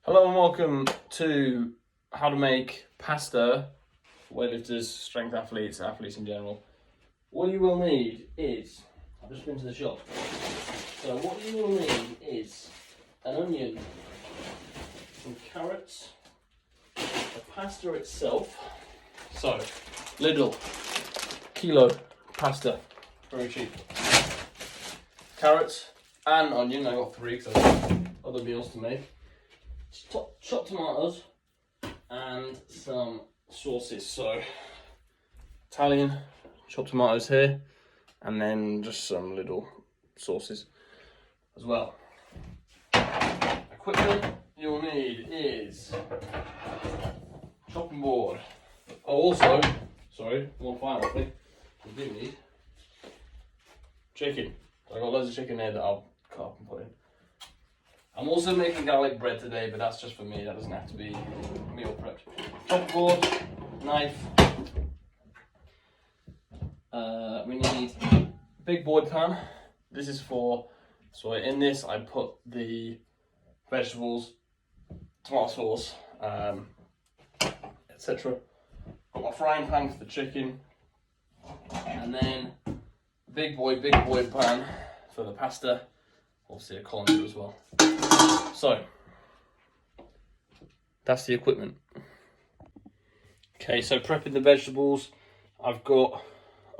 Hello and welcome to how to make pasta for weightlifters, strength athletes, athletes in general. What you will need is, I've just been to the shop, so what you will need is an onion, some carrots, the pasta itself, so Lidl, kilo pasta, very cheap, carrots and onion, I got 3 because I've got other meals to make. Chopped tomatoes and some sauces. So Italian chopped tomatoes here, and then just some little sauces as well. Equipment you'll need is chopping board. Oh, also, sorry, one final thing you do need chicken. I got loads of chicken here that I'll cut up and put in. I'm also making garlic bread today, but that's just for me. That doesn't have to be meal prepped. Chopping board, knife. We need big board pan. This is for, so in this I put the vegetables, tomato sauce, etc. Got my frying pan for the chicken, and then big boy pan for the pasta. Obviously a colander as well. So, that's the equipment. Okay, so prepping the vegetables. I've got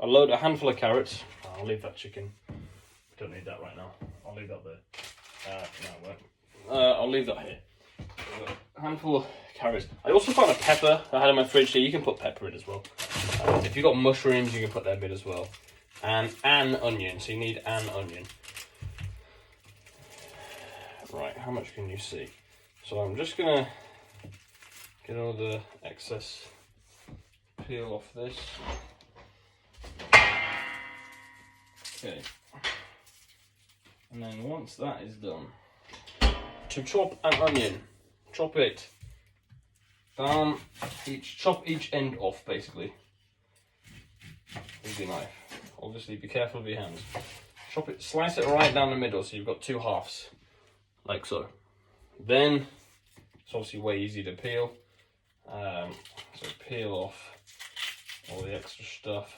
a handful of carrots. I'll leave that chicken. Don't need that right now. I'll leave that there. No, it won't. I'll leave that here. A handful of carrots. I also found a pepper I had in my fridge here. You can put pepper in as well. If you've got mushrooms, you can put that bit as well. And an onion. So you need an onion. Right, how much can you see? So I'm just gonna get all the excess peel off this. Okay. And then once that is done, to chop an onion, chop it down, chop each end off basically with your knife. Obviously be careful of your hands. Chop it, slice it right down the middle so you've got 2 halves. Like so. Then it's obviously way easy to peel. So peel off all the extra stuff.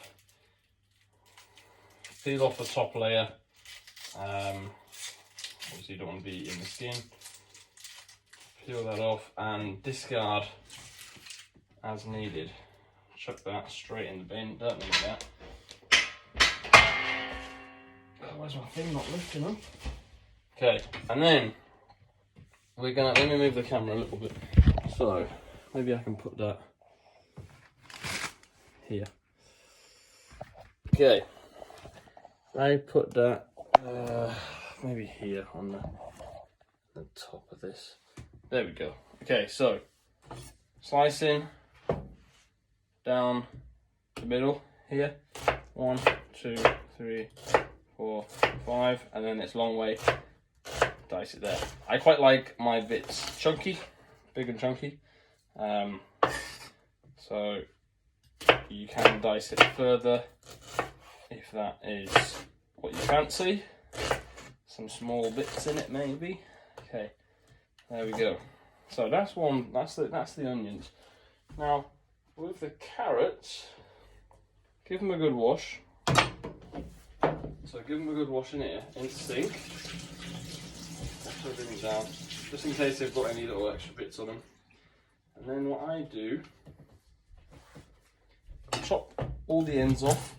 Peel off the top layer. Obviously you don't want to be in the skin. Peel that off and discard as needed. Chuck that straight in the bin. Don't need that. Where's my thing not lifting up? Okay, and then let me move the camera a little bit. So, maybe I can put that here. Okay, I put that maybe here on the top of this. There we go. Okay, so slicing down the middle here. 1, 2, 3, 4, 5, and then it's long way. Dice it there. I quite like my bits chunky, big and chunky. So you can dice it further if that is what you fancy. Some small bits in it maybe. Okay, there we go. So that's one. That's the onions. Now with the carrots, give them a good wash. So give them a good wash in here, in the sink. Everything down, just in case they've got any little extra bits on them. And then what I do, chop all the ends off.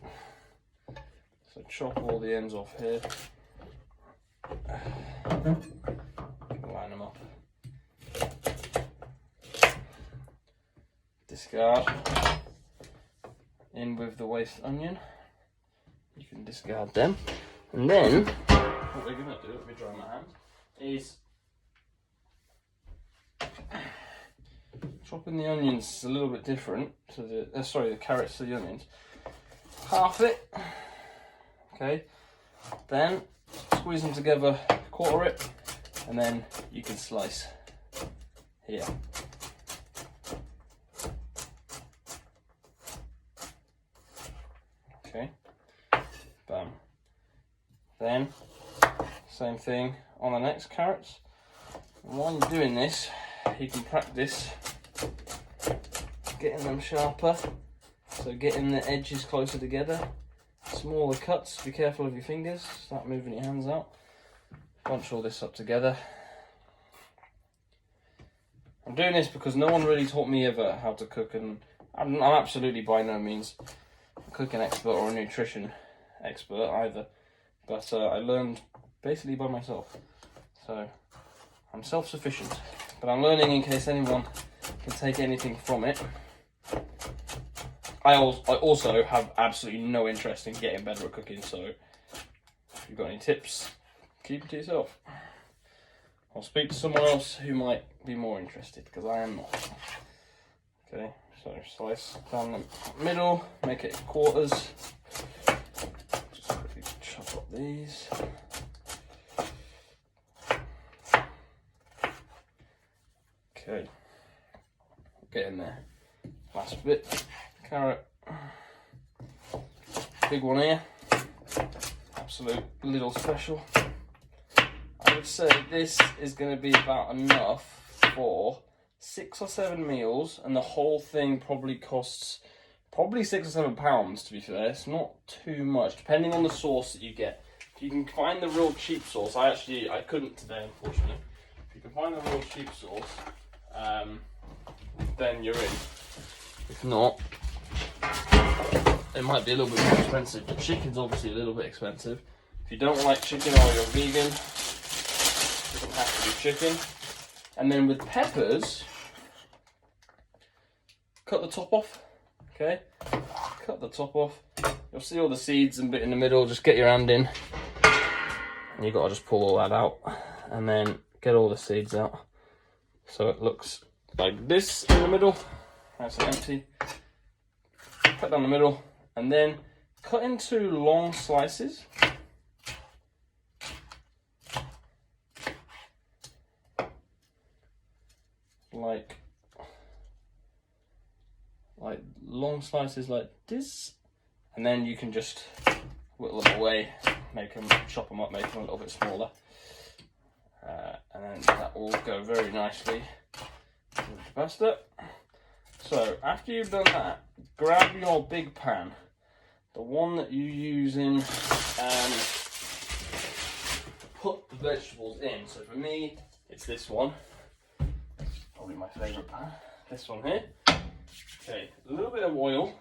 So chop all the ends off here. Line them up. Discard. In with the waste onion. You can discard them. And then, what we're going to do, let me dry my hands, is chopping the onions a little bit different to the carrots to the onions. Half it, okay. Then squeeze them together, quarter it, and then you can slice here. Okay, bam. Then same thing on the next carrots. And while you're doing this, you can practice getting them sharper. So getting the edges closer together. Smaller cuts, be careful of your fingers, start moving your hands out. Bunch all this up together. I'm doing this because no one really taught me ever how to cook, and I'm absolutely by no means a cooking expert or a nutrition expert either. But I learned basically by myself. So I'm self-sufficient. But I'm learning in case anyone can take anything from it. I also have absolutely no interest in getting better at cooking, so if you've got any tips, keep it to yourself. I'll speak to someone else who might be more interested, because I am not. Okay, so slice down the middle, make it quarters. Just quickly chop up these. Okay, get in there. Last bit. Carrot, big one here, absolute little special. I would say this is going to be about enough for 6 or 7 meals, and the whole thing probably costs probably £6 or £7, to be fair. It's not too much, depending on the sauce that you get. If you can find the real cheap sauce, I couldn't today, unfortunately. If you can find the real cheap sauce, then you're in. If not, it might be a little bit more expensive, but chicken's obviously a little bit expensive. If you don't like chicken or you're vegan, it doesn't have to be chicken. And then with peppers, cut the top off, okay? Cut the top off. You'll see all the seeds and bit in the middle, just get your hand in. And you've got to just pull all that out. And then get all the seeds out. So it looks like this in the middle, nice and empty. Cut down the middle. And then cut into long slices. Like long slices like this. And then you can just whittle them away, chop them up, make them a little bit smaller. And then that will go very nicely with the pasta. So after you've done that, grab your big pan. The one that you use in put the vegetables in. So for me, it's this one. Probably my favourite pan. This one here. Okay, a little bit of oil,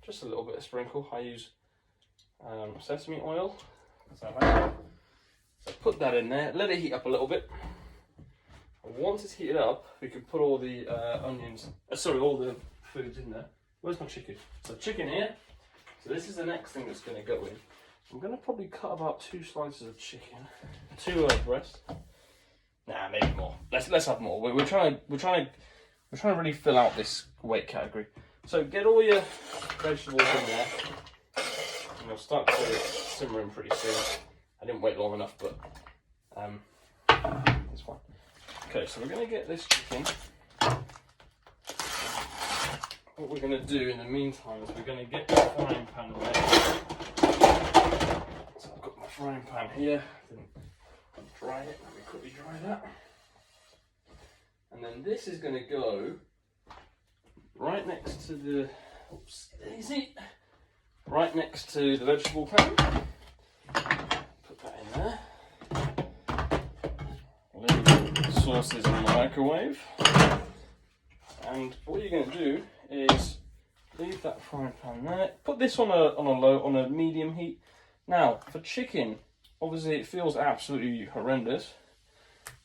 just a little bit of sprinkle. I use sesame oil. So put that in there. Let it heat up a little bit. And once it's heated up, we can put all the onions. All the foods in there. Where's my chicken? So chicken here. So this is the next thing that's going to go in. I'm going to probably cut about 2 slices of chicken, 2 breasts. Nah, maybe more. Let's have more. We're trying to really fill out this weight category. So get all your vegetables in there, and you'll start to simmer in pretty soon. I didn't wait long enough, but it's fine. Okay, so we're going to get this chicken. What we're going to do in the meantime is we're going to get the frying pan ready. So I've got my frying pan here. Didn't dry it. Let me quickly dry that. And then this is going to go right next to the. Oops, easy. Right next to the vegetable pan. Put that in there. Leave the sauces in the microwave. And what you're going to do is leave that frying pan there. Put this on a medium heat. Now for chicken, obviously it feels absolutely horrendous,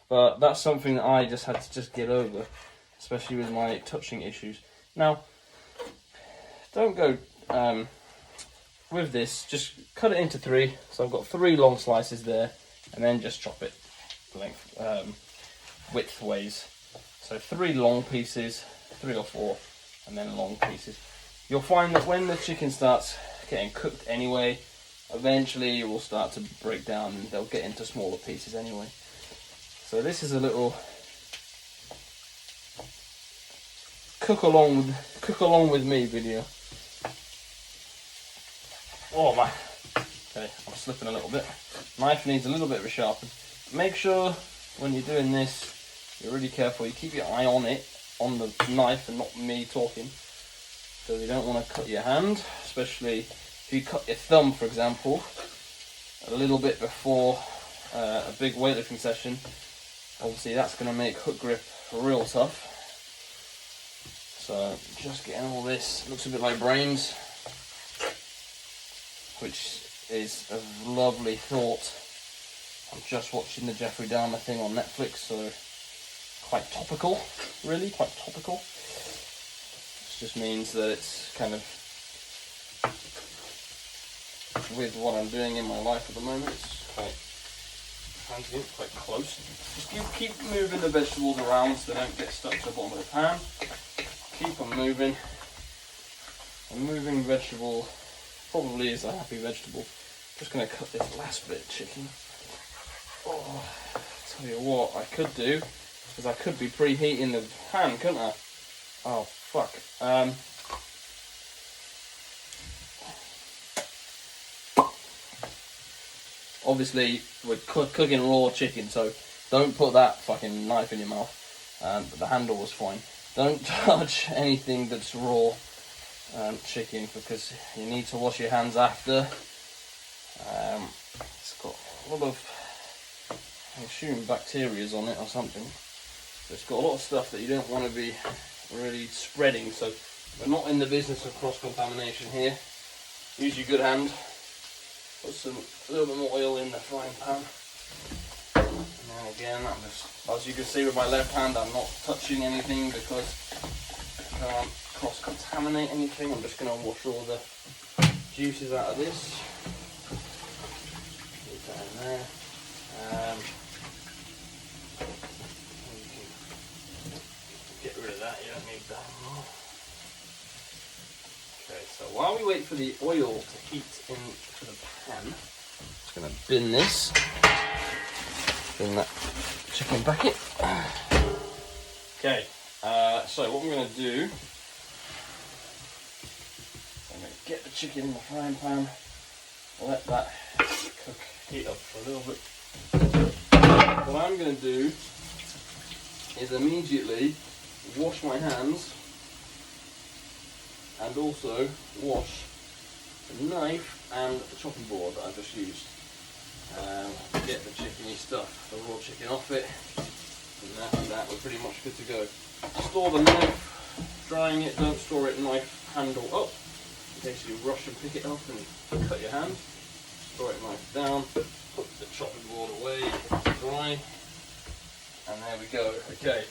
but that's something that I just had to get over, especially with my touching issues. Now, don't go with this. Just cut it into 3. So I've got 3 long slices there, and then just chop it width ways. So 3 long pieces, 3 or 4, and then long pieces. You'll find that when the chicken starts getting cooked anyway, eventually it will start to break down and they'll get into smaller pieces anyway. So this is a little cook along with me video. Oh my, okay, I'm slipping a little bit. Knife needs a little bit of a sharpen. Make sure when you're doing this You're really careful. You keep your eye on it, on the knife, and not me talking. So you don't want to cut your hand, especially if you cut your thumb, for example, a little bit before a big weightlifting session. Obviously, that's going to make hook grip real tough. So just getting all this, looks a bit like brains, which is a lovely thought. I'm just watching the Jeffrey Dahmer thing on Netflix, so quite topical, really, quite topical. This just means that it's kind of with what I'm doing in my life at the moment. It's quite transient, quite close. Just keep moving the vegetables around so they don't get stuck to the bottom of the pan. Keep them moving. A moving vegetable probably is a happy vegetable. Just going to cut this last bit of chicken. Oh, tell you what I could do, because I could be preheating the pan, couldn't I? Oh, fuck. Obviously, we're cooking raw chicken, so don't put that fucking knife in your mouth. But the handle was fine. Don't touch anything that's raw chicken, because you need to wash your hands after. It's got a lot of, I assume, bacterias on it or something. So it's got a lot of stuff that you don't want to be really spreading. So we're not in the business of cross-contamination here. Use your good hand. Put a little bit more oil in the frying pan. And again, I'm just, as you can see with my left hand, I'm not touching anything because I can't cross-contaminate anything. I'm just going to wash all the juices out of this. Put that in there. Get rid of that, you don't need that anymore. Okay, so while we wait for the oil to heat into the pan, I'm just going to bin this. Bin that chicken bucket. Okay, so what I'm going to do, I'm going to get the chicken in the frying pan, let that cook, heat up for a little bit. What I'm going to do is immediately wash my hands and also wash the knife and the chopping board that I just used. Get the chickeny stuff, the raw chicken off it, and after that we're pretty much good to go. Store the knife, drying it, don't store it knife handle up, in case you rush and pick it up and cut your hand. Store it knife down, put the chopping board away, dry, and there we go. Okay,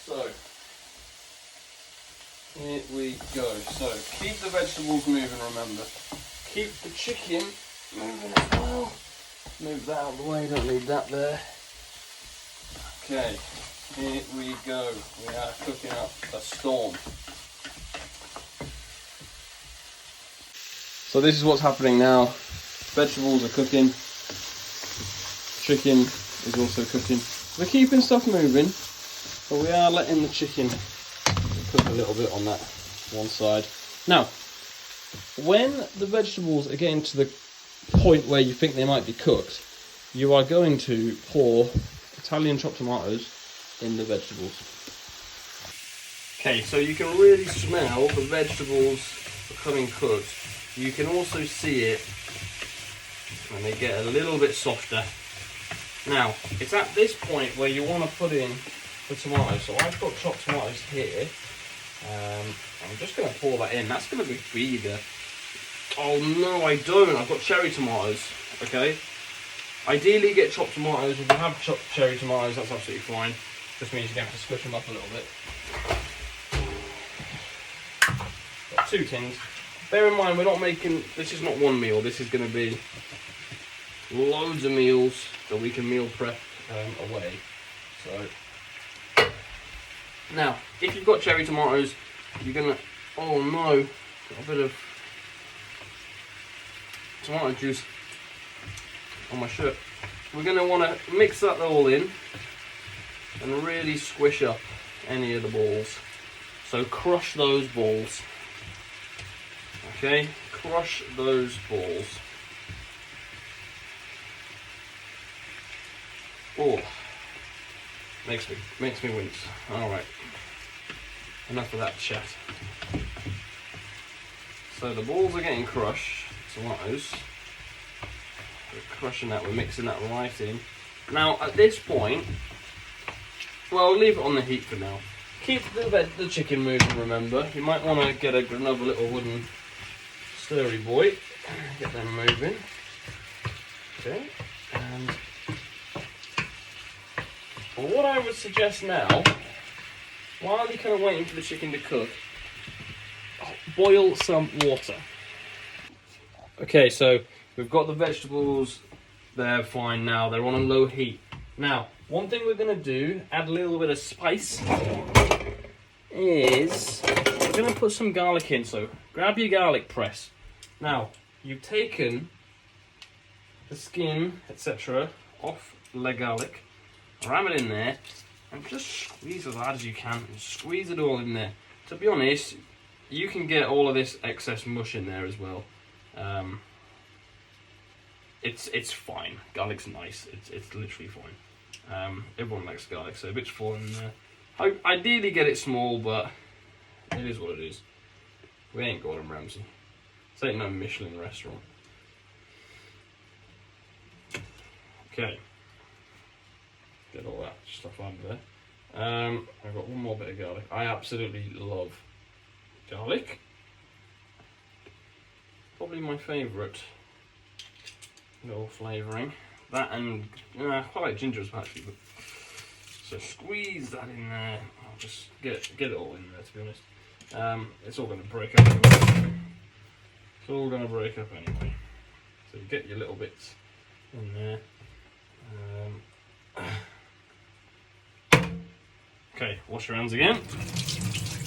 so here we go. So keep the vegetables moving, remember. Keep the chicken moving as well. Move that out of the way, don't need that there. Okay, here we go. We are cooking up a storm. So this is what's happening now. Vegetables are cooking. Chicken is also cooking. We're keeping stuff moving, but we are letting the chicken cook a little bit on that one side. Now, when the vegetables are getting to the point where you think they might be cooked, you are going to pour Italian chopped tomatoes in the vegetables. Okay, so you can really smell the vegetables becoming cooked. You can also see it when they get a little bit softer. Now, it's at this point where you want to put in the tomatoes. So I've got chopped tomatoes here. I'm just going to pour that in. That's going to be bigger. Oh no, I don't. I've got cherry tomatoes. Okay. Ideally, get chopped tomatoes. If you have chopped cherry tomatoes, that's absolutely fine. Just means you're going to have to squish them up a little bit. Got 2 tins. Bear in mind, we're not making. This is not one meal. This is going to be loads of meals that we can meal prep away. So now, if you've got cherry tomatoes, you're gonna. Oh no, got a bit of tomato juice on my shirt. We're going to want to mix that all in and really squish up any of the balls. So crush those balls. Okay, crush those balls. Oh, Makes me wince. All right. Enough of that chat. So the balls are getting crushed. Tomatoes. We're crushing that. We're mixing that right in. Now at this point, well, leave it on the heat for now. Keep the chicken moving. Remember, you might want to get another little wooden stirry boy. Get them moving. Okay. And what I would suggest now, while you're kind of waiting for the chicken to cook, boil some water. Okay, so we've got the vegetables, they're fine now, they're on a low heat. Now, one thing we're going to do, add a little bit of spice, is we're going to put some garlic in. So grab your garlic press. Now, you've taken the skin, etc. off the garlic, ram it in there, and just squeeze as hard as you can, and squeeze it all in there. To be honest, you can get all of this excess mush in there as well. It's fine. Garlic's nice. It's literally fine. Everyone likes garlic, so a bit's falling in there. Ideally get it small, but it is what it is. We ain't Gordon Ramsay. This ain't no Michelin restaurant. Okay. Get all that stuff out of there. I've got one more bit of garlic. I absolutely love garlic. Probably my favourite little flavouring. That and I quite like ginger as well, actually. But so squeeze that in there. I'll just get it all in there. To be honest, it's all going to break up anyway. It's all going to break up anyway. So you get your little bits in there. Okay, wash your hands again.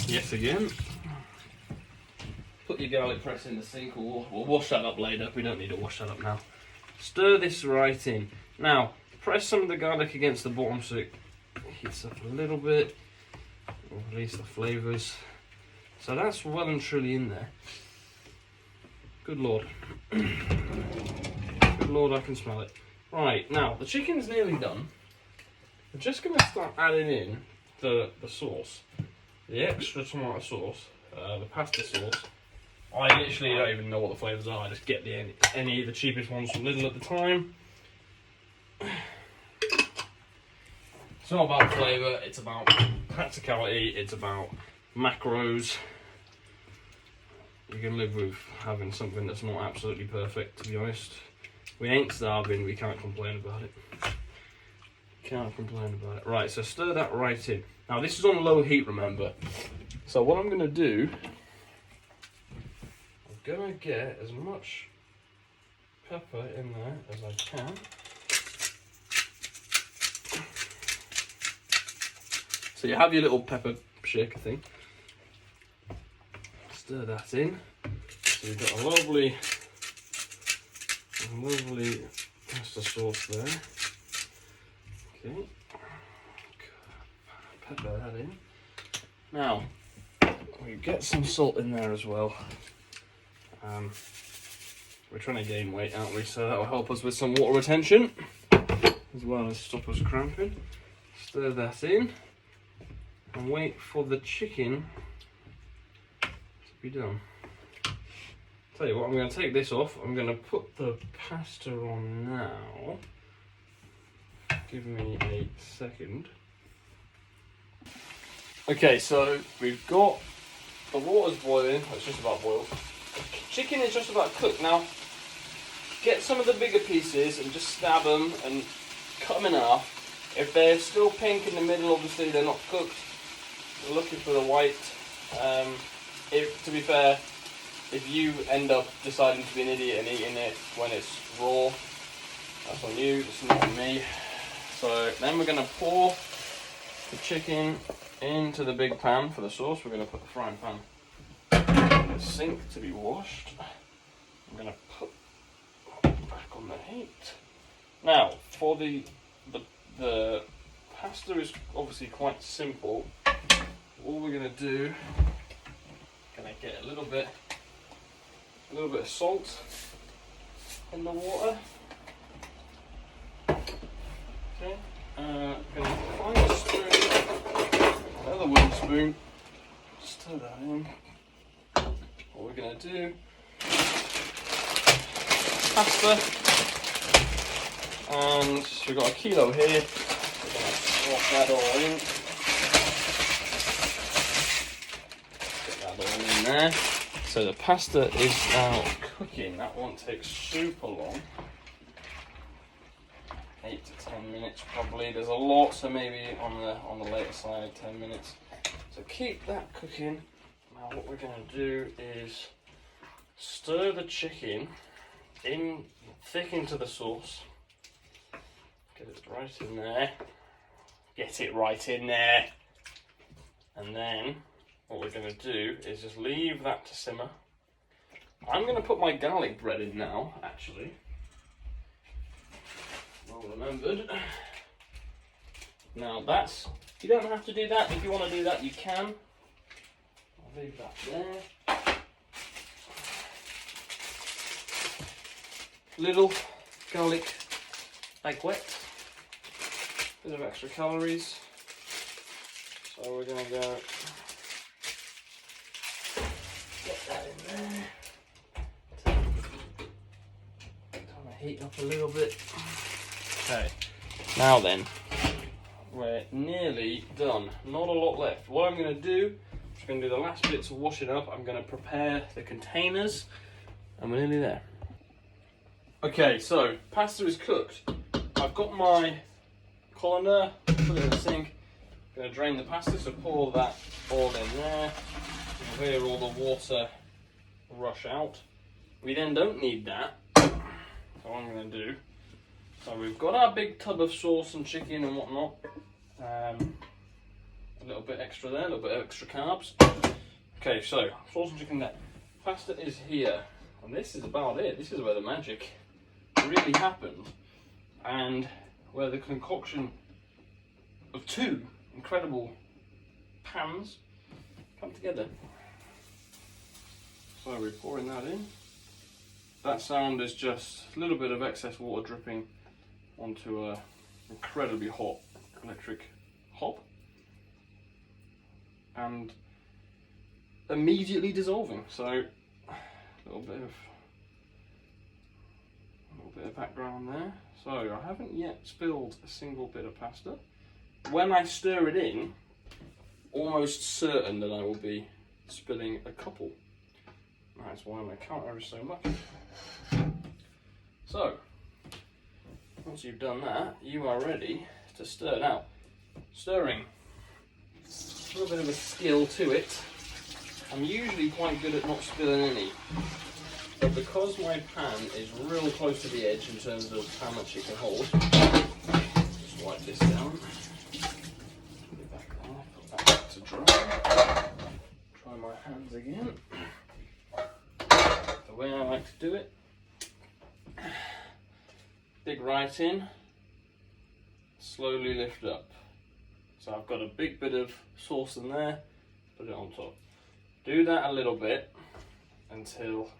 Yes, again. Put your garlic press in the sink, or we'll wash that up later. We don't need to wash that up now. Stir this right in. Now, press some of the garlic against the bottom so it heats up a little bit. Or release the flavours. So that's well and truly in there. Good Lord. Good Lord, I can smell it. Right, now, the chicken's nearly done. We're just going to start adding in the sauce. The extra tomato sauce, the pasta sauce. I literally don't even know what the flavours are. I just get any of the cheapest ones from Lidl at the time. It's not about flavour, it's about practicality, it's about macros. You can live with having something that's not absolutely perfect, to be honest. We ain't starving, we can't complain about it. Can't complain about it. Right, so stir that right in. Now this is on low heat, remember. So what I'm going to do, I'm going to get as much pepper in there as I can. So you have your little pepper shaker thing. Stir that in. So you've got a lovely pasta sauce there. Okay. Pepper that in. Now, we get some salt in there as well. We're trying to gain weight, aren't we? So that will help us with some water retention, as well as stop us cramping. Stir that in, and wait for the chicken to be done. Tell you what, I'm going to take this off. I'm going to put the pasta on now. Give me a second. Okay, so we've got the water's boiling. It's just about boiled. The chicken is just about cooked. Now, get some of the bigger pieces and just stab them and cut them in half. If they're still pink in the middle, obviously they're not cooked. We're looking for the white. To be fair, if you end up deciding to be an idiot and eating it when it's raw, that's on you, it's not on me. So then we're going to pour the chicken into the big pan for the sauce. We're going to put the frying pan in the sink to be washed. I'm going to put it back on the heat. Now, for the pasta is obviously quite simple. All we're going to do, going to get a little bit of salt in the water. Okay, going to find a spoon. another wooden spoon, stir that in. What we're going to do, pasta, and we've got a kilo here. We're going to swap that all in. Get that all in there. So the pasta is now cooking. That won't take super long. 8 to 10 minutes probably. There's a lot, so maybe on the later side, 10 minutes. So keep that cooking. Now what we're going to do is stir the chicken in thick into the sauce. Get it right in there. Get it right in there. And then what we're going to do is just leave that to simmer. I'm going to put my garlic bread in now, actually. Well remembered. Now that's, you don't have to do that. If you want to do that, you can. I'll leave that there. Little garlic baguette. Bit of extra calories. So we're going to go get that in there. Kind of heat up a little bit. Okay, now then, we're nearly done. Not a lot left. What I'm going to do, I'm just going to do the last bits of washing up. I'm going to prepare the containers, and we're nearly there. Okay, so pasta is cooked. I've got my colander, put it in the sink. I'm going to drain the pasta, so pour that all in there. You hear all the water rush out. We then don't need that. So what I'm going to do, so we've got our big tub of sauce and chicken and whatnot. A little bit extra there, a little bit of extra carbs. Okay, so sauce and chicken there. Pasta is here. And this is about it. This is where the magic really happened. And where the concoction of two incredible pans come together. So we're pouring that in. That sound is just a little bit of excess water dripping onto a incredibly hot electric hob and immediately dissolving. So a little bit of background there. So I haven't yet spilled a single bit of pasta. When I stir it in, almost certain that I will be spilling a couple. That's why I count ever so much. So once you've done that, you are ready to stir. Now, stirring, a little bit of a skill to it. I'm usually quite good at not spilling any, but because my pan is real close to the edge in terms of how much it can hold, just wipe this down, put it back there, put that back to dry, try my hands again, the way I like to do it. Dig right in, slowly lift up. So I've got a big bit of sauce in there, put it on top. Do that a little bit until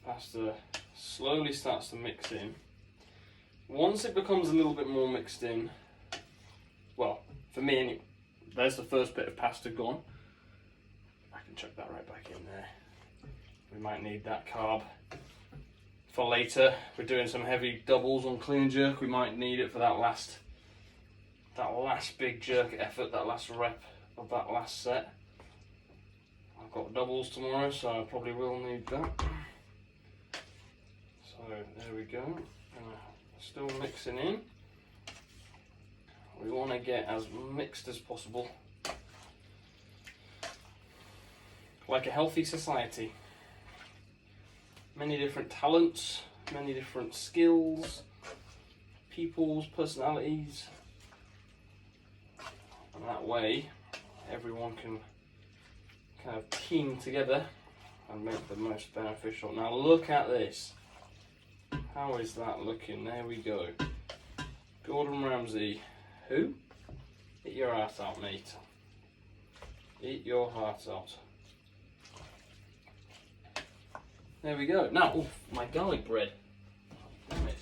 pasta slowly starts to mix in. Once it becomes a little bit more mixed in, well, for me anyway, there's the first bit of pasta gone. I can chuck that right back in there. We might need that carb for later. We're doing some heavy doubles on clean and jerk. We might need it for that last big jerk effort, that last rep of that last set. I've got doubles tomorrow, so I probably will need that. So there we go. Still mixing in. We want to get as mixed as possible, like a healthy society. Many different talents, many different skills, people's personalities, and that way everyone can kind of team together and make the most beneficial. Now look at this. How is that looking? There we go. Gordon Ramsay. Who? Eat your heart out, mate. Eat your heart out. There we go. Now, oof, my garlic bread. Damn it.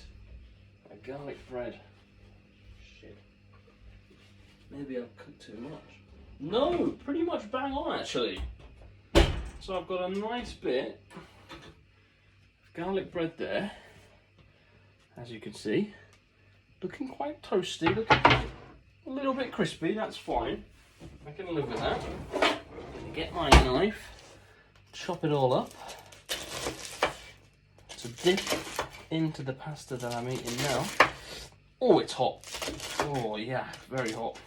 My garlic bread. Shit. Maybe I've cooked too much. No, pretty much bang on actually. So I've got a nice bit of garlic bread there, as you can see. Looking quite toasty, looking a little bit crispy, that's fine. I can live with that. Get my knife, chop it all up to dip into the pasta that I'm eating now. Oh, it's hot. Oh yeah, very hot.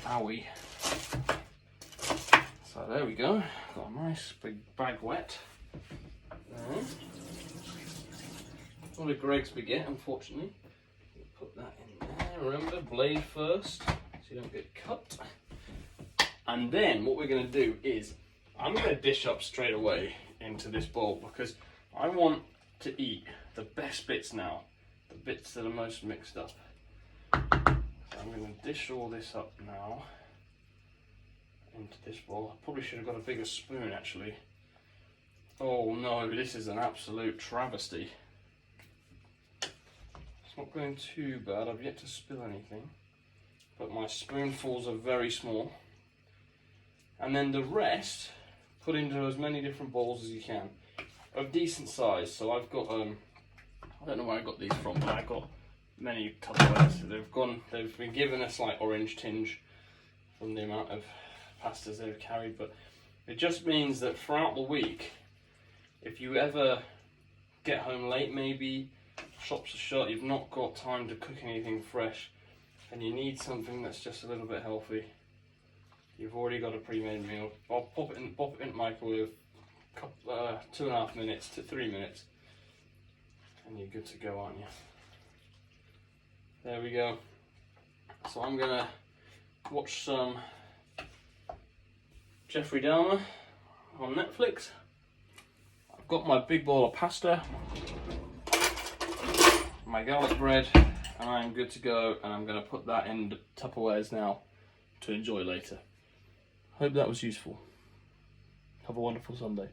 Owie. So there we go. Got a nice big baguette. Not a Greggs baguette, unfortunately. Put that in there. Remember, blade first, so you don't get cut. And then what we're going to do is, I'm going to dish up straight away into this bowl because I want to eat the best bits now, the bits that are most mixed up. So I'm going to dish all this up now into this bowl. I probably should have got a bigger spoon actually. Oh no, this is an absolute travesty. It's not going too bad, I've yet to spill anything, but my spoonfuls are very small. And then the rest, put into as many different bowls as you can, of decent size. So I've got, I don't know where I got these from, but I got many Tupperwares. They've been given a slight orange tinge from the amount of pastas they've carried, but it just means that throughout the week, if you ever get home late, maybe shops are shut, you've not got time to cook anything fresh, and you need something that's just a little bit healthy, you've already got a pre-made meal. I'll pop it in the microwave, 2.5 minutes to 3 minutes, and you're good to go, aren't you? There we go. So I'm gonna watch some Jeffrey Dahmer on Netflix. I've got my big bowl of pasta, my garlic bread, and I'm good to go, and I'm going to put that in the Tupperwares now to enjoy later. Hope that was useful. Have a wonderful Sunday.